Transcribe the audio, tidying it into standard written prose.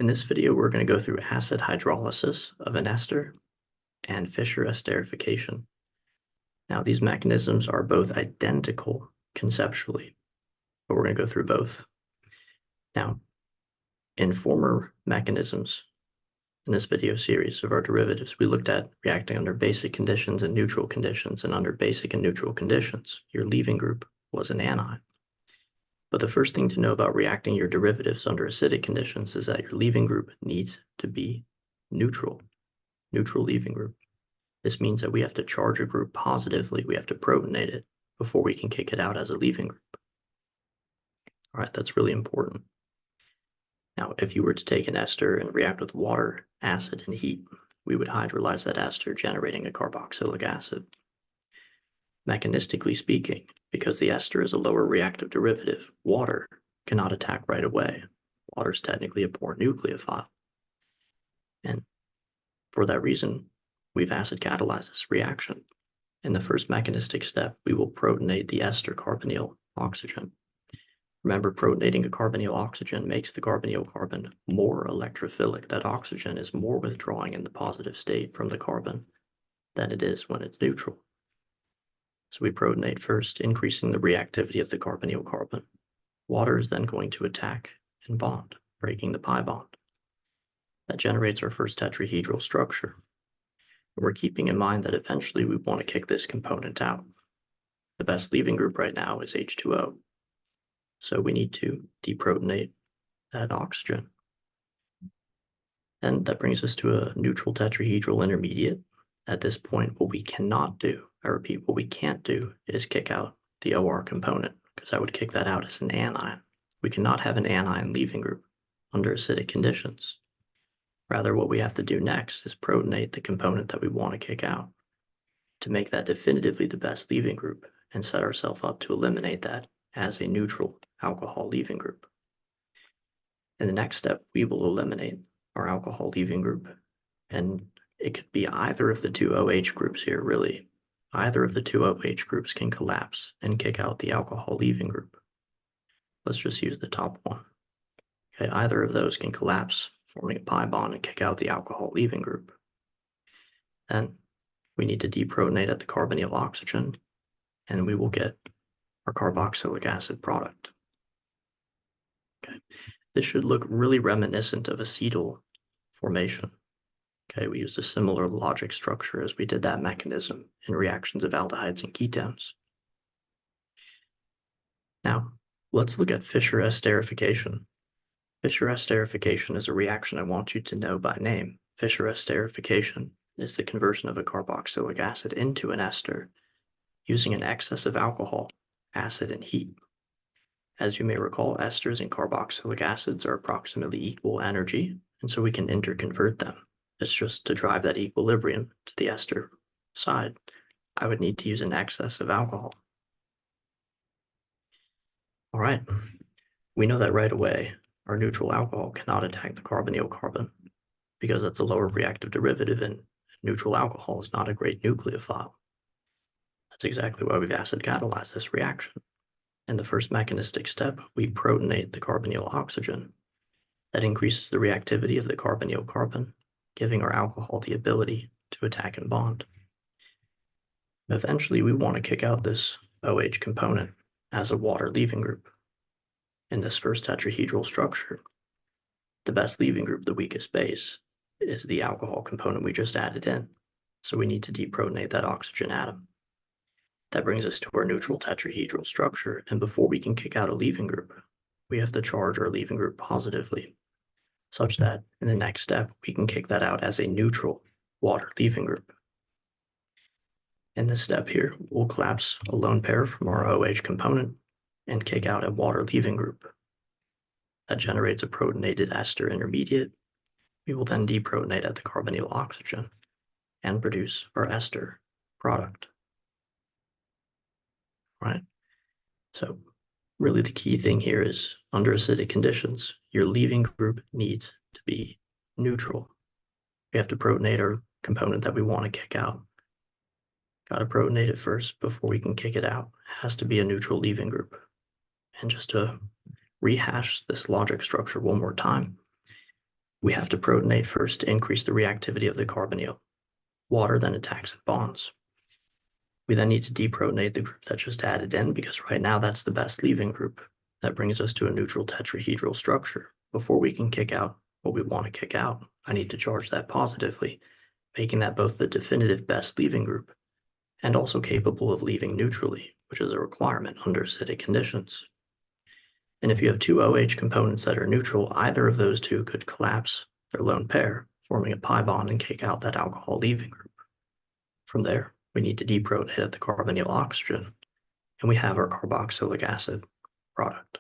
In this video, we're going to go through acid hydrolysis of an ester and Fischer esterification. Now, these mechanisms are both identical conceptually, but we're going to go through both. Now, in former mechanisms in this video series of our derivatives, we looked at reacting under basic conditions and neutral conditions, and under basic and neutral conditions, your leaving group was an anion. But the first thing to know about reacting your derivatives under acidic conditions is that your leaving group needs to be neutral leaving group. This means that we have to charge a group positively, we have to protonate it before we can kick it out as a leaving group. All right, that's really important. Now, if you were to take an ester and react with water, acid, and heat, we would hydrolyze that ester, generating a carboxylic acid. Mechanistically speaking, because the ester is a lower reactive derivative, water cannot attack right away. Water is technically a poor nucleophile. And for that reason, we've acid catalyzed this reaction. In the first mechanistic step, we will protonate the ester carbonyl oxygen. Remember, protonating a carbonyl oxygen makes the carbonyl carbon more electrophilic. That oxygen is more withdrawing in the positive state from the carbon than it is when it's neutral. So we protonate first, increasing the reactivity of the carbonyl carbon. Water is then going to attack and bond, breaking the pi bond. That generates our first tetrahedral structure. And we're keeping in mind that eventually we want to kick this component out. The best leaving group right now is H2O. So we need to deprotonate that oxygen. And that brings us to a neutral tetrahedral intermediate. At this point, what we cannot do, I repeat, what we can't do is kick out the OR component, because I would kick that out as an anion. We cannot have an anion leaving group under acidic conditions. Rather, what we have to do next is protonate the component that we want to kick out to make that definitively the best leaving group and set ourselves up to eliminate that as a neutral alcohol leaving group. In the next step, we will eliminate our alcohol leaving group, and it could be either of the two OH groups here, really. Either of the two OH groups can collapse and kick out the alcohol leaving group. Let's just use the top one. Okay, either of those can collapse, forming a pi bond and kick out the alcohol leaving group. Then we need to deprotonate at the carbonyl oxygen, and we will get our carboxylic acid product. Okay, this should look really reminiscent of acetyl formation. Okay, we used a similar logic structure as we did that mechanism in reactions of aldehydes and ketones. Now, let's look at Fischer esterification. Fischer esterification is a reaction I want you to know by name. Fischer esterification is the conversion of a carboxylic acid into an ester using an excess of alcohol, acid, and heat. As you may recall, esters and carboxylic acids are approximately equal energy, and so we can interconvert them. It's just to drive that equilibrium to the ester side, I would need to use an excess of alcohol. All right, we know that right away, our neutral alcohol cannot attack the carbonyl carbon because that's a lower reactive derivative, and neutral alcohol is not a great nucleophile. That's exactly why we've acid catalyzed this reaction. In the first mechanistic step, we protonate the carbonyl oxygen. That increases the reactivity of the carbonyl carbon, giving our alcohol the ability to attack and bond. And eventually, we want to kick out this OH component as a water leaving group. In this first tetrahedral structure, the best leaving group, the weakest base, is the alcohol component we just added in. So we need to deprotonate that oxygen atom. That brings us to our neutral tetrahedral structure, and before we can kick out a leaving group, we have to charge our leaving group positively, such that in the next step, we can kick that out as a neutral water leaving group. In this step here, we'll collapse a lone pair from our OH component and kick out a water leaving group. That generates a protonated ester intermediate. We will then deprotonate at the carbonyl oxygen and produce our ester product. Right? So really the key thing here is under acidic conditions, your leaving group needs to be neutral. We have to protonate our component that we want to kick out. Got to protonate it first before we can kick it out. It has to be a neutral leaving group. And just to rehash this logic structure one more time, We have to protonate first to increase the reactivity of the carbonyl. Water then attacks and bonds. We then need to deprotonate the group that just added in, because right now that's the best leaving group. That brings us to a neutral tetrahedral structure. Before we can kick out what we want to kick out, I need to charge that positively, making that both the definitive best leaving group and also capable of leaving neutrally, which is a requirement under acidic conditions. And if you have two OH components that are neutral, either of those two could collapse their lone pair, forming a pi bond and kick out that alcohol leaving group. From there, we need to deprotonate at the carbonyl oxygen, and we have our carboxylic acid product.